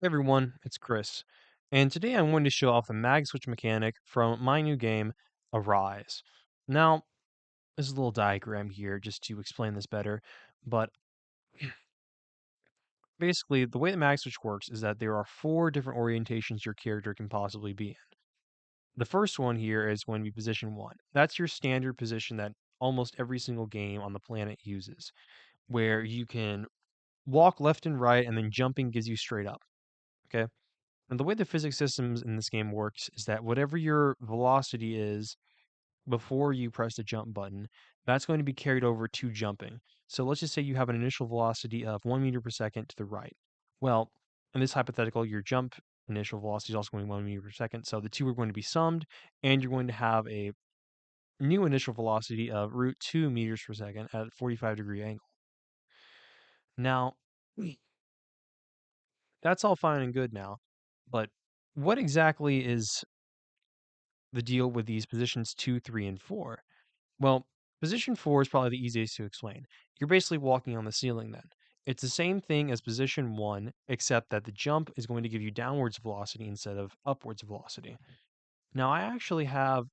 Hey everyone, it's Chris, and today I'm going to show off the mag switch mechanic from my new game, Arise. Now, there's a little diagram here just to explain this better, but basically, the way the mag switch works is that there are four different orientations your character can possibly be in. The first one here is going to be position one. That's your standard position that almost every single game on the planet uses, where you can walk left and right, and then jumping gives you straight up. Okay? And the way the physics systems in this game works is that whatever your velocity is before you press the jump button, that's going to be carried over to jumping. So let's just say you have an initial velocity of 1 meter per second to the right. Well, in this hypothetical, your jump initial velocity is also going 1 meter per second. So the two are going to be summed, and you're going to have a new initial velocity of root 2 meters per second at a 45-degree angle. Now, that's all fine and good now, but what exactly is the deal with these positions 2, 3, and 4? Well, position 4 is probably the easiest to explain. You're basically walking on the ceiling then. It's the same thing as position 1, except that the jump is going to give you downwards velocity instead of upwards velocity. Now, I actually have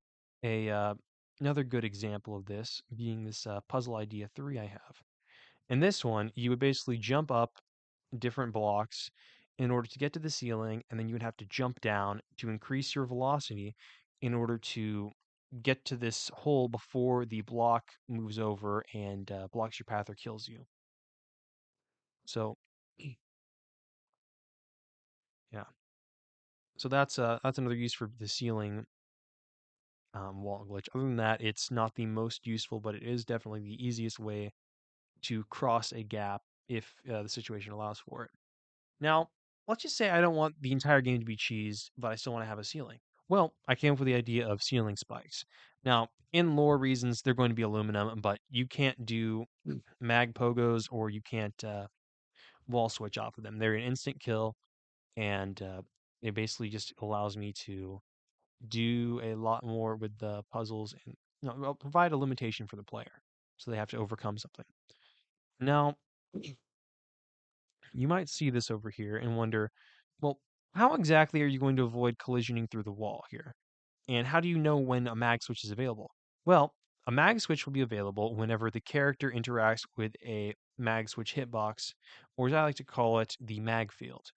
a another good example of this, being this puzzle idea 3 I have. In this one, you would basically jump up different blocks in order to get to the ceiling, and then you would have to jump down to increase your velocity in order to get to this hole before the block moves over and blocks your path or kills you. So, yeah. So that's another use for the ceiling wall glitch. Other than that, it's not the most useful, but it is definitely the easiest way to cross a gap if the situation allows for it. Now, let's just say I don't want the entire game to be cheese, but I still want to have a ceiling. Well, I came up with the idea of ceiling spikes. Now, in lore reasons, they're going to be aluminum, but you can't do mag pogos or you can't wall switch off of them. They're an instant kill, and it basically just allows me to do a lot more with the puzzles and well, provide a limitation for the player, so they have to overcome something. Now, you might see this over here and wonder, well, how exactly are you going to avoid collisioning through the wall here? And how do you know when a mag switch is available? Well, a mag switch will be available whenever the character interacts with a mag switch hitbox, or as I like to call it, the mag field.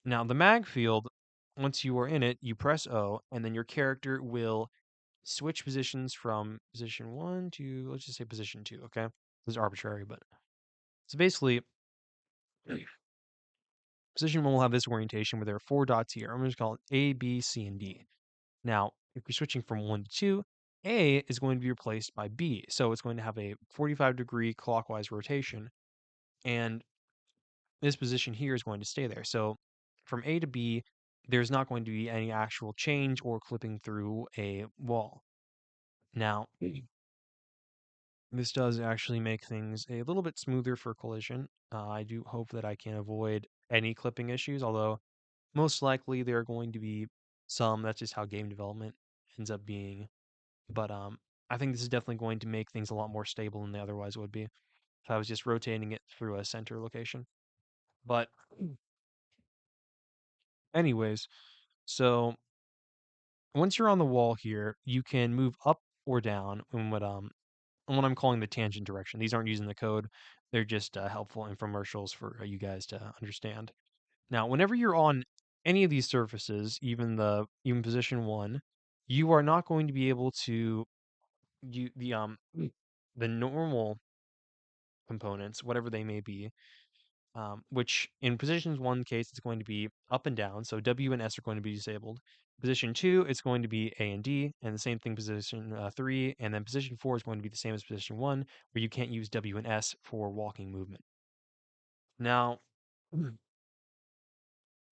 Now, the mag field, once you are in it, you press O, and then your character will switch positions from position 1 to, let's just say, position 2, okay? This is arbitrary, but so basically, position 1 will have this orientation where there are four dots here. I'm going to call it A, B, C, and D. Now, if you're switching from 1 to 2, A is going to be replaced by B. So it's going to have a 45-degree clockwise rotation. And this position here is going to stay there. So from A to B, there's not going to be any actual change or clipping through a wall. Now, this does actually make things a little bit smoother for collision. I do hope that I can avoid any clipping issues, although most likely there are going to be some. That's just how game development ends up being. But I think this is definitely going to make things a lot more stable than they otherwise would be if I was just rotating it through a center location. But anyways, so once you're on the wall here, you can move up or down in what I'm calling the tangent direction. These aren't using the code; they're just helpful infomercials for you guys to understand. Now, whenever you're on any of these surfaces, even position one, you are not going to be able to the normal components, whatever they may be, which in positions one case it's going to be up and down, so W and S are going to be disabled. Position two, it's going to be A and D, and the same thing position three, and then position four is going to be the same as position one, where you can't use W and S for walking movement. Now,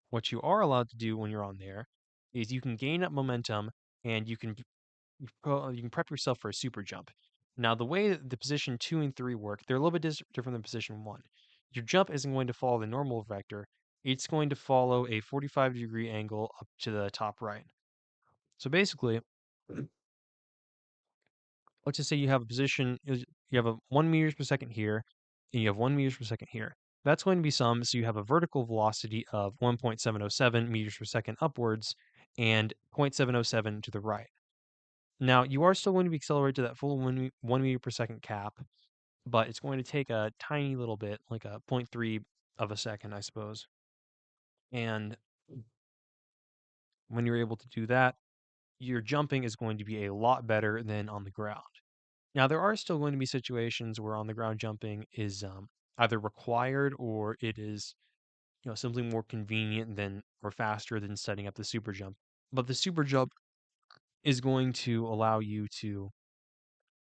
what you are allowed to do when you're on there is you can gain up momentum and you can prep yourself for a super jump. Now, the way that the position 2 and 3 work, they're a little bit different than position 1. Your jump isn't going to follow the normal vector, it's going to follow a 45-degree angle up to the top right. So basically, let's just say you have a position, you have a 1 meters per second here, and you have 1 meters per second here. That's going to be sum, so you have a vertical velocity of 1.707 meters per second upwards and 0.707 to the right. Now, you are still going to be accelerated to that full 1 meter per second cap, but it's going to take a tiny little bit, like a point 0.3 of a second, I suppose. And when you're able to do that, your jumping is going to be a lot better than on the ground. Now, there are still going to be situations where on the ground jumping is either required or it is, simply more convenient than or faster than setting up the super jump. But the super jump is going to allow you to,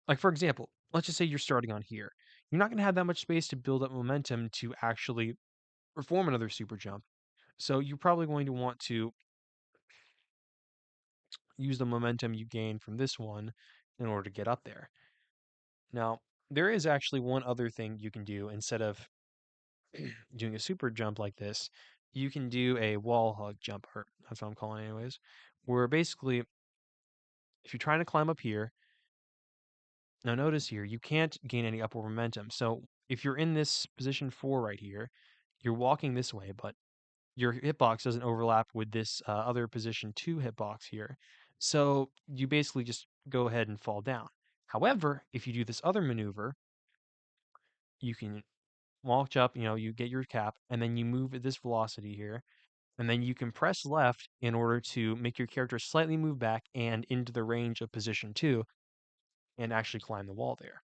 like, for example, let's just say you're starting on here. You're not going to have that much space to build up momentum to actually perform another super jump. So you're probably going to want to use the momentum you gain from this one in order to get up there. Now, there is actually one other thing you can do instead of doing a super jump like this. You can do a wall hug jump, or that's what I'm calling it anyways, where basically if you're trying to climb up here, now notice here, you can't gain any upward momentum. So if you're in this position 4 right here, you're walking this way, but your hitbox doesn't overlap with this other position 2 hitbox here. So you basically just go ahead and fall down. However, if you do this other maneuver, you can walk up, you get your cap, and then you move at this velocity here, and then you can press left in order to make your character slightly move back and into the range of position 2 and actually climb the wall there.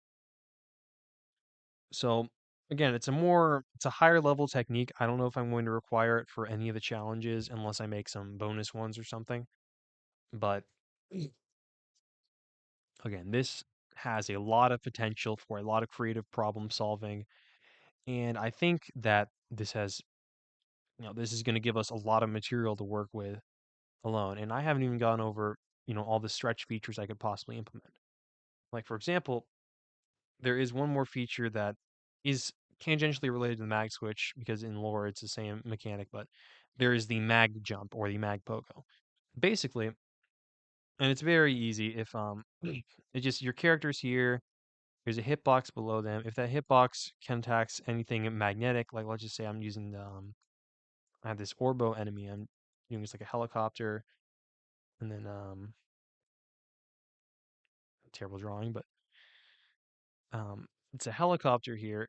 So again, it's a higher level technique. I don't know if I'm going to require it for any of the challenges unless I make some bonus ones or something. But again, this has a lot of potential for a lot of creative problem solving. And I think that this is going to give us a lot of material to work with alone. And I haven't even gone over, all the stretch features I could possibly implement. Like, for example, there is one more feature that is tangentially related to the mag switch because in lore it's the same mechanic, but there is the mag jump or the mag pogo. Basically, and it's very easy if it's just your character's here, there's a hitbox below them. If that hitbox contacts anything magnetic, like let's just say I'm using I have this Orbo enemy, I'm doing this like a helicopter, and then terrible drawing, but it's a helicopter here.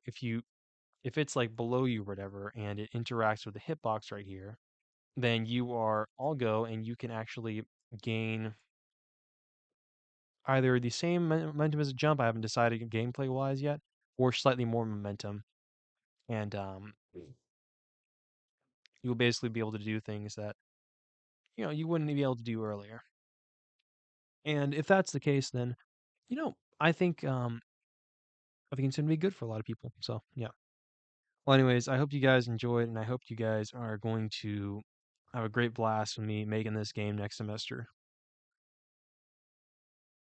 If it's like below you or whatever and it interacts with the hitbox right here, then you are all go and you can actually gain either the same momentum as a jump, I haven't decided gameplay wise yet, or slightly more momentum. And you'll basically be able to do things that, you wouldn't be able to do earlier. And if that's the case, then, you know, I think um I think it's gonna be good for a lot of people. So yeah. Well, anyways, I hope you guys enjoyed, and I hope you guys are going to have a great blast with me making this game next semester.